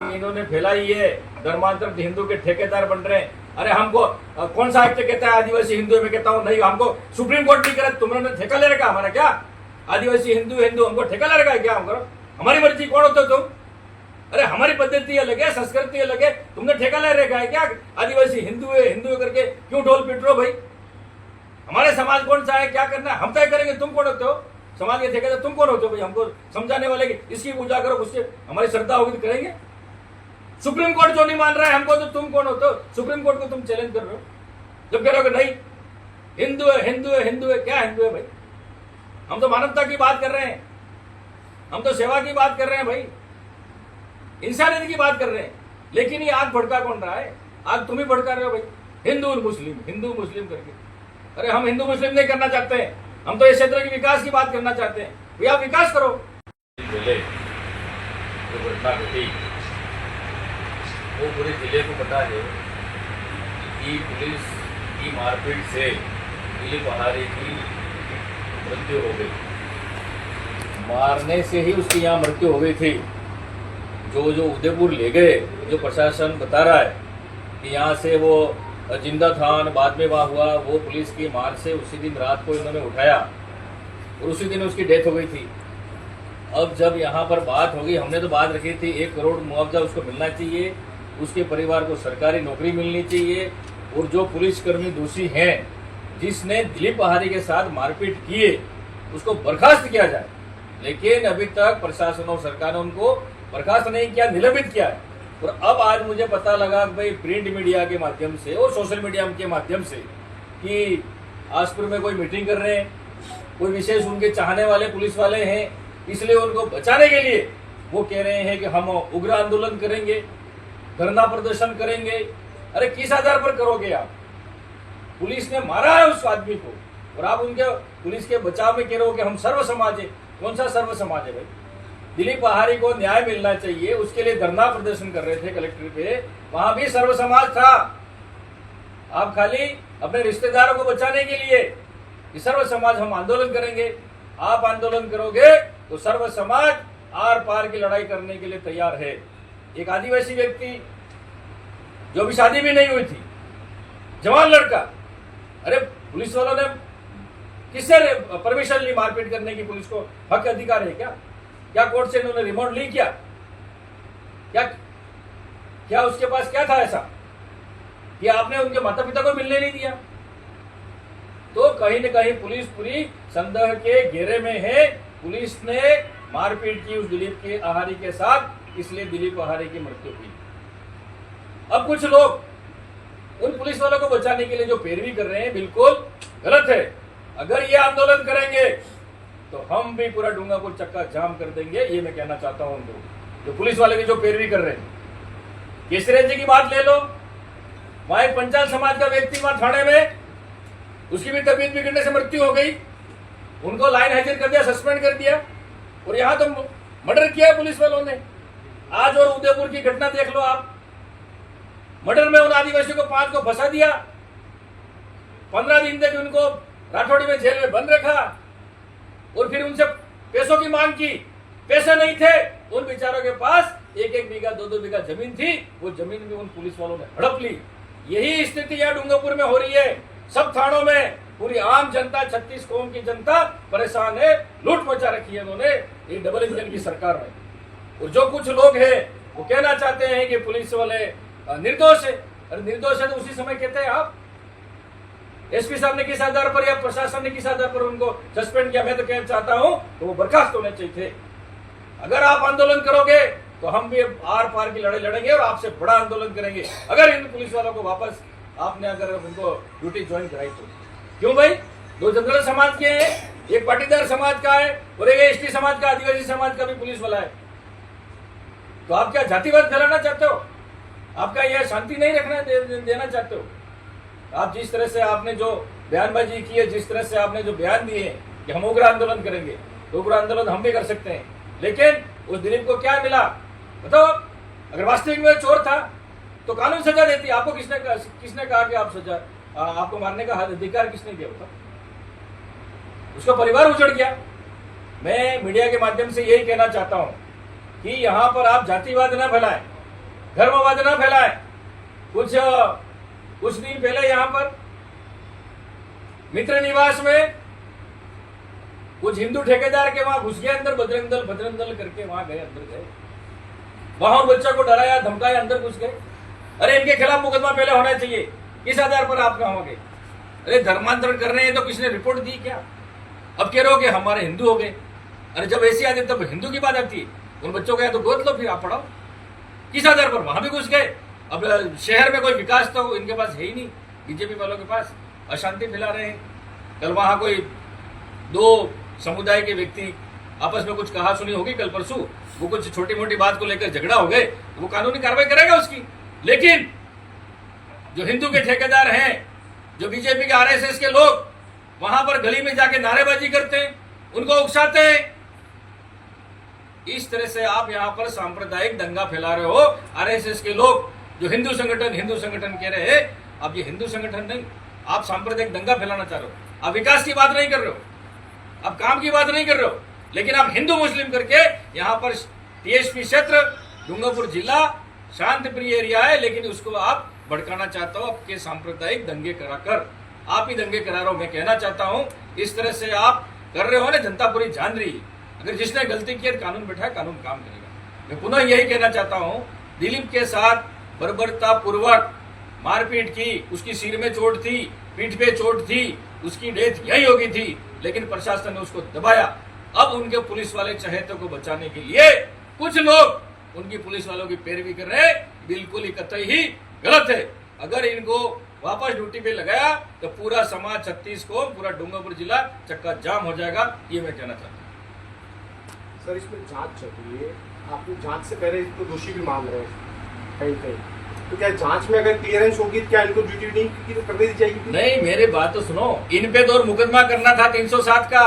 कि इन्होंने फैलाई है धर्मांतरण, हिंदू के ठेकेदार बन रहे हैं। अरे हमको कौन सा एक्ट कहता है आदिवासी हिंदू? में कहता हूँ नहीं, हमको सुप्रीम कोर्ट नहीं करे, तुमने ठेका ले रखा हमारा क्या? आदिवासी हिंदू हिंदू हमको ठेका ले रखा है क्या? हम करो हमारी मर्जी, कौन होते हो तुम? अरे हमारी पद्धति अलग है, संस्कृति अलग है, तुमने ठेका ले रखा है क्या? आदिवासी हिंदू है करके क्यों ढोल पीट रहे हो भाई? हमारे समाज कौन सा है, क्या करना है हम तय करेंगे, तुम कौन होते हो? समाज के ठेकेदार तुम कौन होते हो भाई? हमको समझाने वाले कि इसकी पूजा करो, उससे हमारी श्रद्धा होगी तो करेंगे। सुप्रीम कोर्ट जो नहीं मान रहा है हमको, तो तुम कौन होते हो? सुप्रीम कोर्ट को तुम चैलेंज कर रहे हो जब कह रहे हो कि नहीं हिंदू है हिंदू है हिंदू है। क्या हिंदू है भाई? हम तो मानवता की बात कर रहे हैं, हम तो सेवा की बात कर रहे हैं भाई, इंसानियत की बात कर रहे हैं। लेकिन ये आग भड़का कौन रहा है? आग तुम ही भड़का रहे हो भाई, हिंदू मुस्लिम करके। अरे हम हिंदू मुस्लिम नहीं करना चाहते हैं, हम तो इस क्षेत्र के विकास की बात करना चाहते हैं। भैया आप विकास करो। जो घटना घटी वो पूरे जिले को पता है कि पुलिस की मारपीट से दिलीप पहाड़ी की मृत्यु हो गई। मारने से ही उसकी यहाँ मृत्यु हो गई थी। जो उदयपुर ले गए, जो प्रशासन बता रहा है कि यहाँ से वो जिंदा था, बाद में वहाँ हुआ, वो पुलिस की मार से उसी दिन रात को इन्होंने उठाया और उसी दिन उसकी डेथ हो गई थी। अब जब यहाँ पर बात होगी, हमने तो बात रखी थी 1 करोड़ मुआवजा उसको मिलना चाहिए, उसके परिवार को सरकारी नौकरी मिलनी चाहिए, और जो पुलिसकर्मी दोषी हैं जिसने दिलीप पहाड़ी के साथ मारपीट किए उसको बर्खास्त किया जाए। लेकिन अभी तक प्रशासन और सरकार ने उनको बर्खास्त नहीं किया, निलंबित किया है। और अब आज मुझे पता लगा कि भाई प्रिंट मीडिया के माध्यम से और सोशल मीडिया के माध्यम से कि आसपुर में कोई मीटिंग कर रहे हैं, कोई विशेष उनके चाहने वाले पुलिस वाले हैं, इसलिए उनको बचाने के लिए वो कह रहे हैं कि हम उग्र आंदोलन करेंगे, धरना प्रदर्शन करेंगे। अरे किस आधार पर करोगे आप? पुलिस ने मारा है उस आदमी को और आप उनके पुलिस के बचाव में कह रहे हो कि हम सर्व समाज है। कौन सा सर्व समाज है भाई? दिलीप पहाड़ी को न्याय मिलना चाहिए, उसके लिए धरना प्रदर्शन कर रहे थे कलेक्टर पे, वहां भी सर्व समाज था। आप खाली अपने रिश्तेदारों को बचाने के लिए कि सर्व समाज हम आंदोलन करेंगे, आप आंदोलन करोगे तो सर्व समाज आर पार की लड़ाई करने के लिए तैयार है। एक आदिवासी व्यक्ति जो भी शादी भी नहीं हुई थी, जवान लड़का, अरे पुलिस वालों ने किससे परमिशन ली मारपीट करने की? पुलिस को हक अधिकार है क्या? क्या कोर्ट से इन्होंने रिमोट ली क्या? क्या उसके पास क्या था ऐसा कि आपने उनके माता पिता को मिलने नहीं दिया? तो कहीं न कहीं पुलिस पूरी संदेह के घेरे में है। पुलिस ने मारपीट की उस दिलीप के आहारी के साथ, इसलिए दिलीप आहारी की मृत्यु हुई। अब कुछ लोग उन पुलिस वालों को बचाने के लिए जो पैरवी कर रहे हैं, बिल्कुल गलत है। अगर ये आंदोलन करेंगे तो हम भी पूरा डूंगापुर चक्का जाम कर देंगे, ये मैं कहना चाहता हूं उनको, जो पुलिस वाले की जो पैरवी कर रहे हैं। केसरिया जी की बात ले लो, वहां एक पंचाल समाज का व्यक्ति वहां थाने में, उसकी भी तबीयत बिगड़ने से मृत्यु हो गई, उनको लाइन हाजिर कर दिया, सस्पेंड कर दिया, और यहां तो मर्डर किया पुलिस वालों ने। आज और उदयपुर की घटना देख लो आप, मर्डर में उन आदिवासियों को 5 को फंसा दिया, 15 दिन तक उनको राठौड़ी में जेल में बंद रखा, और फिर उनसे पैसों की मांग की। पैसे नहीं थे उन बेचारों के पास, 1-1 बीघा 2-2 बीघा जमीन थी, वो जमीन भी उन पुलिस वालों ने हड़प ली। यही स्थिति यहाँ डूंगरपुर में हो रही है। सब थानों में पूरी आम जनता, 36 कौम की जनता परेशान है, लूट मचा रखी है उन्होंने ये डबल इंजन की सरकार में। और जो कुछ लोग हैं वो कहना चाहते हैं कि पुलिस वाले निर्दोष है। अरे निर्दोष है तो उसी समय कहते हैं आप। एसपी साहब ने किस आधार पर या प्रशासन ने किस आधार पर उनको सस्पेंड किया? मैं तो कहना चाहता हूं तो वो बर्खास्त होने चाहिए थे। अगर आप आंदोलन करोगे तो हम भी आर पार की लड़ाई लड़ेंगे और आपसे बड़ा आंदोलन करेंगे। अगर इन पुलिस वालों को वापस आपने अगर उनको ड्यूटी ज्वाइन कराई तो। क्यों भाई? 2 जनरल समाज के हैं, एक पाटीदार समाज का है और एक एसटी समाज का, आदिवासी समाज का भी पुलिस वाला है। तो आप क्या जातिवाद फैलाना चाहते हो? आपका यह शांति नहीं रखना देना चाहते हो? आप जिस तरह से आपने जो बयानबाजी की है, जिस तरह से आपने जो बयान दिए हैं कि हम उग्र आंदोलन करेंगे, तो उग्र आंदोलन हम भी कर सकते हैं। लेकिन उस दिलीप को क्या मिला बताओ? अगर वास्तविक में चोर था तो कानून सजा देती। आपको किसने कहा कि आप सजा, आपको मारने का अधिकार किसने दिया? होता उसका परिवार उजड़ गया। मैं मीडिया के माध्यम से यही कहना चाहता हूं कि यहां पर आप जातिवाद न फैलाएं। धर्मवाद ना फैलाए। कुछ दिन पहले यहाँ पर मित्र निवास में कुछ हिंदू ठेकेदार के वहां घुस गए अंदर, बजरंग दल करके वहां गए, अंदर गए, वहां बच्चों को डराया धमकाया, अंदर घुस गए। अरे इनके खिलाफ मुकदमा पहले होना चाहिए। किस आधार पर आप कहोगे? अरे धर्मांतरण कर रहे हैं तो किसने रिपोर्ट दी क्या? अब कह रहे हो कि हमारे हिंदू हो गए। अरे जब ऐसी आती तब हिंदू की बात आती है, उन बच्चों को या तो गोद लो फिर आप पढ़ाओ। किस आधार पर? वहां भी घुस गए। अब शहर में कोई विकास तो इनके पास है ही नहीं, बीजेपी वालों के पास अशांति फैला रहे हैं। कल वहां कोई दो समुदाय के व्यक्ति आपस में कुछ कहा सुनी होगी कल परसों, वो कुछ छोटी मोटी बात को लेकर झगड़ा हो गए, वो कानूनी कार्रवाई करेगा उसकी। लेकिन जो हिंदू के ठेकेदार हैं, जो बीजेपी के आरएसएस के लोग वहां पर गली में जाके नारेबाजी करते हैं, उनको उकसाते हैं। इस तरह से आप यहां पर सांप्रदायिक दंगा फैला रहे हो। आरएसएस के लोग जो हिंदू संगठन कह रहे हैं, अब ये हिंदू संगठन नहीं, आप सांप्रदायिक दंगा फैलाना चाह रहे हो। आप विकास की बात नहीं कर रहे हो, आप काम की बात नहीं कर रहे हो, लेकिन आप हिंदू मुस्लिम करके यहाँ पर टीएसपी क्षेत्र डूंगरपुर जिला शांति प्रिय एरिया है, लेकिन उसको आप भड़काना चाहते हो आपके सांप्रदायिक दंगे कराकर। आप ही दंगे करा रहे हो। मैं कहना चाहता हूं, इस तरह से आप कर रहे हो ना, जनता पूरी जान रही है। अगर जिसने गलती की कानून बैठा, कानून काम करेगा। मैं पुनः यही कहना चाहता हूं, दिलीप के साथ बर्बरता पूर्वक मारपीट की, उसकी सिर में चोट थी, पीठ पे चोट थी, उसकी डेथ यही होगी थी, लेकिन प्रशासन ने उसको दबाया। अब उनके पुलिस वाले चहेतों को बचाने के लिए कुछ लोग उनकी पुलिस वालों की पैरवी कर रहे हैं, बिल्कुल ही कतई ही गलत है। अगर इनको वापस ड्यूटी पे लगाया तो पूरा समाज 36 को, पूरा डूंगरपुर जिला चक्का जाम हो जाएगा, ये मैं कहना चाहता हूँ। सर इसमें जांच चल रही है, आप जांच से पहले इसको दोषी भी मान रहे हैं कहीं कहीं, तो क्या जांच में अगर क्लियरेंस होगी तो क्या इनको ड्यूटी नहीं तो कर दी जाएगी? नहीं, मेरी बात तो सुनो। इन पे तो मुकदमा करना था 307 का,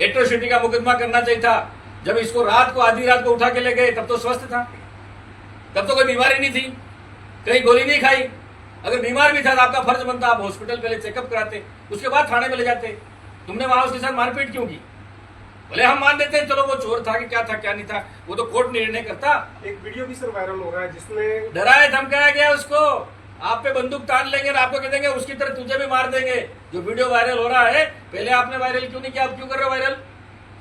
एट्रोसिटी का मुकदमा करना चाहिए था। जब इसको रात को, आधी रात को उठा के ले गए, तब तो स्वस्थ था, तब तो कोई बीमारी नहीं थी, कहीं गोली नहीं खाई। अगर बीमार भी था तो आपका फर्ज बनता, आप हॉस्पिटल पहले चेकअप कराते, उसके बाद थाने में ले जाते। तुमने वहां उसके साथ मारपीट क्यों की? भले हम मान देते हैं, चलो वो चोर था कि क्या था क्या नहीं था, वो तो कोर्ट निर्णय करता। एक वीडियो भी सर वायरल हो रहा है जिसमें डराया धमकाया गया उसको, आप पे बंदूक तान लेंगे और आपको कह देंगे उसकी तरह तुझे भी मार देंगे। जो वीडियो वायरल हो रहा है, पहले आपने वायरल क्यों नहीं किया, आप क्यों कर रहे हो वायरल?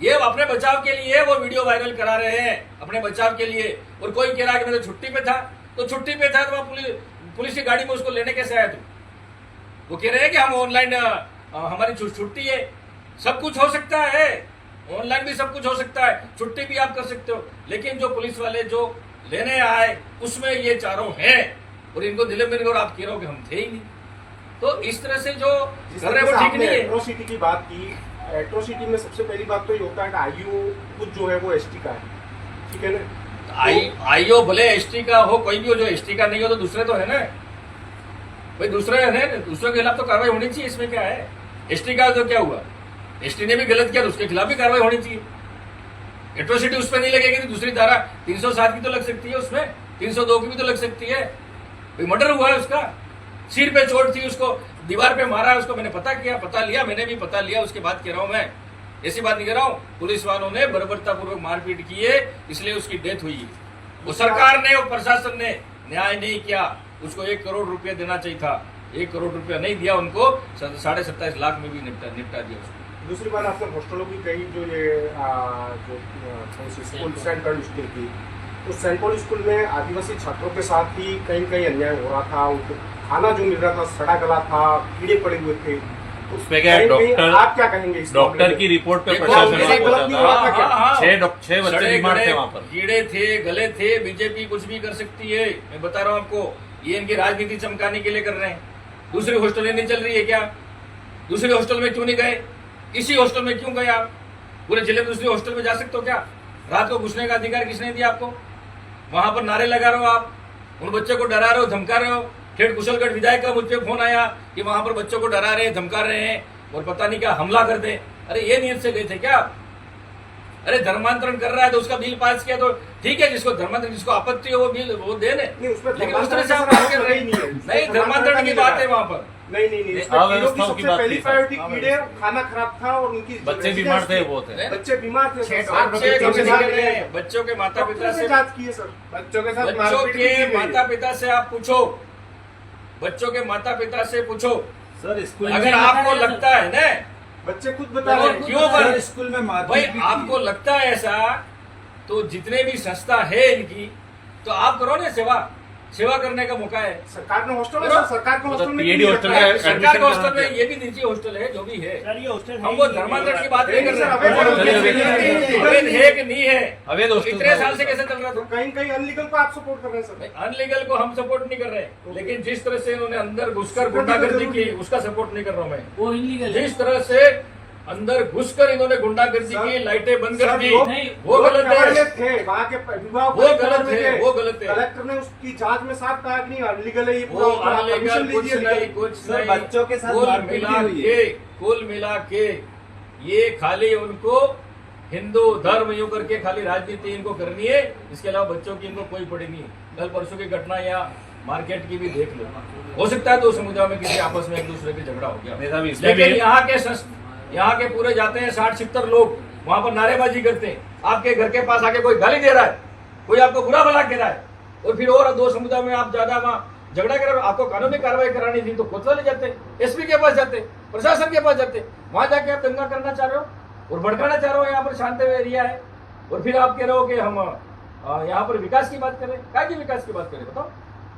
ये अपने बचाव के लिए वो वीडियो वायरल करा रहे हैं, अपने बचाव के लिए। और कोई कह रहा है कि मैं तो छुट्टी पे था, तो छुट्टी पे था तो पुलिस की गाड़ी में उसको लेने कैसे आया तू? वो कह रहे हैं कि हम ऑनलाइन, हमारी छुट्टी है। सब कुछ हो सकता है, ऑनलाइन भी सब कुछ हो सकता है, छुट्टी भी आप कर सकते हो। लेकिन जो पुलिस वाले जो लेने आए उसमें ये चारों हैं, और इनको निलंबित और आप कह रहे हो कि हम थे ही नहीं। तो इस तरह से जो कर रहे हैं वो ठीक नहीं है। एट्रोसिटी की बात की, एट्रोसिटी में सबसे पहली बात तो ये होता है कि आईओ कुछ जो है वो एसटी का है, ठीक है ना? आईओ भले एसटी का हो, कोई भी हो, जो एसटी का नहीं हो तो दूसरे तो है ना भाई, दूसरे है ना, दूसरे के खिलाफ तो कार्रवाई होनी चाहिए। इसमें क्या है? एसटी का तो क्या हुआ, एसटी ने भी गलत किया तो उसके खिलाफ भी कार्रवाई होनी चाहिए। एट्रोसिटी उस पर नहीं लगेगी तो दूसरी धारा 307 की तो लग सकती है, उसमें 302 की भी तो लग सकती है। भाई मर्डर हुआ है उसका, सिर पे चोट थी, उसको दीवार पे मारा है, उसको मैंने पता लिया, मैंने भी पता लिया, उसके बाद कह रहा हूं मैं, ऐसी बात नहीं कह रहा हूं। पुलिस वालों ने बर्बरतापूर्वक मारपीट की है, इसलिए उसकी डेथ हुई है। वो सरकार ने और प्रशासन ने न्याय नहीं किया, उसको 1 करोड़ रुपया देना चाहिए था, 1 करोड़ रुपया नहीं दिया, उनको 27.5 लाख में भी निपटा दिया उसको। दूसरी बात, आपने हॉस्टलों की कही जो ये स्कूल सेंट पॉल स्कूल की, तो सेंट पॉल स्कूल में आदिवासी छात्रों के साथ ही कहीं अन्याय हो रहा था, उनको खाना जो मिल रहा था सड़ा गला था, कीड़े पड़े हुए थे। उसमें क्या डॉक्टर, आप क्या कहेंगे? डॉक्टर की रिपोर्ट पे प्रशासन ने पहुंचा था, 6 बच्चे बीमार थे वहाँ पर, कीड़े थे, गले थे। बीजेपी कुछ भी कर सकती है, मैं बता रहा हूँ आपको। ये इनकी राजनीति चमकाने के लिए कर रहे हैं। दूसरी हॉस्टलें नहीं चल रही है क्या? दूसरे हॉस्टल में क्यों नहीं गए? इसी हॉस्टल में क्यों गए आप? पूरे जिले में दूसरी हॉस्टल में जा सकते हो क्या? रात को घुसने का अधिकार किसने दिया आपको? वहां पर नारे लगा रहे हो आप, उन बच्चों को डरा रहे हो, धमका रहे हो। खेड़ कुशलगढ़ विधायक का मुझ पर फोन आया कि वहां पर बच्चों को डरा रहे हैं, धमका रहे हैं और पता नहीं क्या हमला कर दे। अरे ये नियत से गए थे क्या आप? अरे धर्मांतरण कर रहा है तो उसका बिल पास किया तो ठीक है, जिसको धर्मांतरण, जिसको आपत्ति हो वो बिल वो दे दे। नहीं, उसमें लेकिन उस तरह से धर्मांतरण आप बात कर रहे नहीं है। हैं। नहीं, धर्मांतरण की बात है वहाँ पर। नहीं, उसमें कीड़ों की अव्यवस्थाओं की सबसे बात पहली थी, प्रायोरिटी सर। कीड़े, खाना खराब था और उनकी बच्चे बीमार थे, वो थे। बच्चे बीमार थे। बच्चे सर, कुछ नहीं कर रहे हैं। बच्चों के माता पिता डॉक्टर से ने जांच की है सर, बच्चों के साथ बच्चों मारपीट भी की के गई है। माता पिता से आप पूछो, बच्चों के माता पिता से पूछो। सर स्कूल अगर आपको लगता है ना, बच्चे खुद बता तो रहे हैं। क्यों सर बन स्कूल में भाई मारपीट भी आपको की। लगता है ऐसा, तो जितने भी संस्था है इनकी, तो आप करो ना सेवा करने का मौका है। सरकार ने हॉस्टल है करो। सर, सरकार के हॉस्टल में PhD क्यों हॉस्टल रखा है? है। सरकार एडमिशन के हॉस्टल कहाँ में पे? ये भी निजी हॉस्टल है, जो भी है। सर ये हॉस्टल है हम ही वो नहीं। धर्मांतरण की बात नहीं कर सर, रहे अवैध अवैध है कि नहीं है, अवैध हॉस्टल इतने साल से कैसे चल रहा तो था? कहीं अनलीगल को आप सपोर्ट कर रहे हैं सर। अनलीगल को हम सपोर्ट नहीं कर रहे, लेकिन जिस तरह से इन्होंने अंदर घुसकर गुंडागर्दी की, उसका सपोर्ट नहीं कर रहा हूं मैं। वो इलीगल है। जिस तरह से अंदर घुसकर इन्होंने गुंडागर्दी की, लाइटें बंद कर सर, दी, लोग- वो लोग गलत कवर है। में थे, वहाँ के विभाग वो गलत है, वो गलत है। कलेक्टर ने उसकी जांच में साफ कहा कि नहीं अनलीगल है ये वो पूरा, आप अनलीगल परमिशन कुछ लीजिए। नहीं, कुछ सर, नहीं। बच्चों के साथ मारपीट भी हुई है। कुल मिला के ये खाली उनको हिंदू धर्म यूं करके खाली राजनीति इनको करनी है, इसके अलावा बच्चों की इनको कोई पड़ी नहीं। कल परसों की घटना या मार्केट की भी देख लो, हो सकता है दो समुदाय में किसी आपस में एक दूसरे की झगड़ा हो नहीं साहब, गया, इसमें लेकिन भी- यहाँ के पूरे जाते हैं 60-70 लोग, वहां पर नारेबाजी करते हैं। आपके घर के पास आके कोई गाली दे रहा है, कोई आपको बुरा भला कह रहा है, और फिर और दो समुदाय में आप ज्यादा वहाँ झगड़ा कर रहे हो। आपको कानूनी कार्रवाई करानी थी तो कोतवाल ले जाते, एसपी के पास जाते, प्रशासन के पास जाते। वहां जाके आप दंगा करना चाह रहे हो और भड़काना चाह रहे हो। यहाँ पर शांत एरिया है और फिर आप कह रहे हो कि हम यहाँ पर विकास की बात करें। क्या की विकास की बात करें बताओ?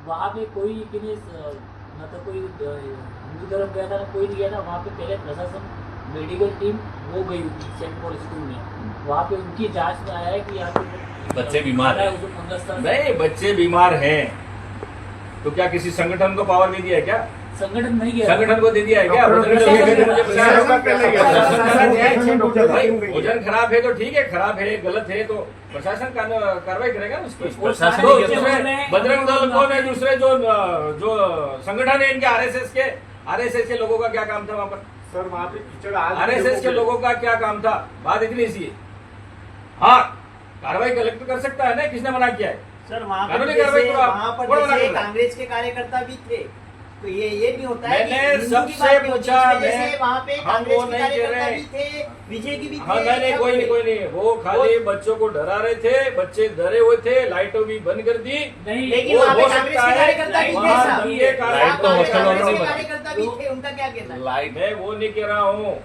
वहाँ पे कोई कि नहीं, मतलब कोई हिंदू धर्म गया था ना, कोई नहीं गया था। वहाँ पे पहले प्रशासन मेडिकल टीम वो गई थी सेंट पॉल स्कूल में। वहाँ पे उनकी जांच में आया है कि यहाँ पे बच्चे बीमार हैं। उसको फंगस था। नहीं, बच्चे बीमार हैं तो क्या किसी संगठन को पावर दे दिया है क्या? संगठन नहीं गया। संगठन को दे दिया है क्या? डॉक्टर भोजन ने खराब है, मुझे बताया। प्रशासन भाई, भोजन खराब है तो ठीक है, खराब है गलत है तो प्रशासन कार्रवाई करेगा ना उसकी। प्रशासन तो ही किया दूसरे बजरंग दल कौन है, दूसरे जो संगठन है इनके आरएसएस के लोगों का क्या काम था वहां पर? सर वहाँ पे कीचड़ आज आरएसएस के लोगों का क्या काम था? बात इतनी सी है। हाँ, कार्रवाई कलेक्टर कर सकता है ना, किसने मना किया है? सर वहाँ पर कानूनी जैसे कार्रवाई करो आप। वहाँ पर कौन मना जैसे कर रहा है? कांग्रेस के कार्यकर्ता भी थे, तो ये नहीं होता है कि मैंने हिंदू की सबसे बात नहीं होती, पूछा, इसमें जैसे मैं- वहाँ पे हम कांग्रेस वो के नहीं कह कार्यकर्ता रहे। भी थे, बीजेपी भी थे। हाँ नहीं, सब कोई थे। नहीं, वो खाली बच्चों को डरा रहे थे, बच्चे डरे हुए थे, लाइटों भी बंद कर दी। नहीं, लेकिन वो वहाँ पे हो कांग्रेस सकता के है, कार्यकर्ता भी थे वहाँ साहब। दंगे का लाइट तो वहाँ पे हॉस्टल वालों कांग्रेस ने के बना। कार्यकर्ता भी थे, उनका क्या कहना है? लाइट मैं वो नहीं कह रहा हूँ,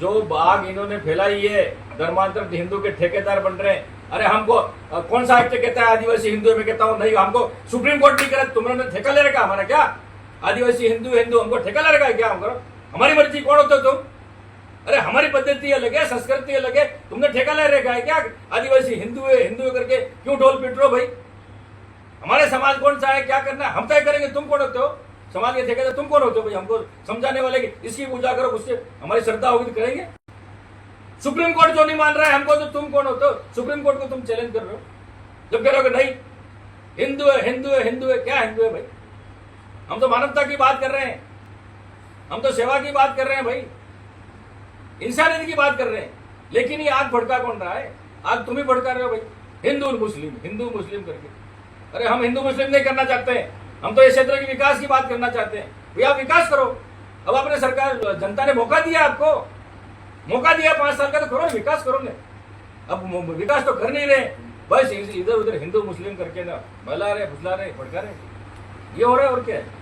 जो बाग इन्होंने फैलाई है, धर्मांतरण हिंदू के ठेकेदार बन रहे हैं। अरे हमको कौन सा एक्ट कहता है आदिवासी हिंदू? में कहता हूँ नहीं, हमको सुप्रीम कोर्ट नहीं करा, तुमने ठेका ले रखा हमारा क्या? आदिवासी हिंदू हमको ठेका ले रखा है क्या? हम करो हमारी मर्जी, कौन होते हो तुम? अरे हमारी पद्धति अलग है, संस्कृति अलग है, तुमने ठेका ले रखा है क्या? आदिवासी हिंदू है करके क्यों ढोल पीट रहे हो भाई? हमारे समाज कौन सा है, क्या करना है हम तय करेंगे, तुम कौन होते हो? समाज के ठेकेदार तुम कौन होते हो भाई? हमको समझाने वाले कि इसकी पूजा करो, उससे हमारी श्रद्धा होगी तो करेंगे। सुप्रीम कोर्ट जो नहीं मान रहा है हमको, तो तुम कौन होते हो? सुप्रीम कोर्ट को तुम चैलेंज कर रहे हो जब कह रहे हो कि नहीं हिंदू है। क्या हिंदू है भाई? हम तो मानवता की बात कर रहे हैं, हम तो सेवा की बात कर रहे हैं भाई, इंसानियत की बात कर रहे हैं। लेकिन ये आग भड़का कौन रहा है? आग तुम ही भड़का रहे हो भाई, हिंदू मुस्लिम करके। अरे हम हिंदू मुस्लिम नहीं करना चाहते हैं, हम तो इस क्षेत्र के विकास की बात करना चाहते हैं। भैया आप विकास करो। अब अपने सरकार जनता ने मौका दिया, आपको मौका दिया 5 साल का, तो करो विकास करो ने। अब विकास तो कर नहीं रहे, बस इधर उधर हिंदू मुस्लिम करके ना बहला रहे, फुसला रहे, भड़का रहे, ये हो रहा है और क्या है?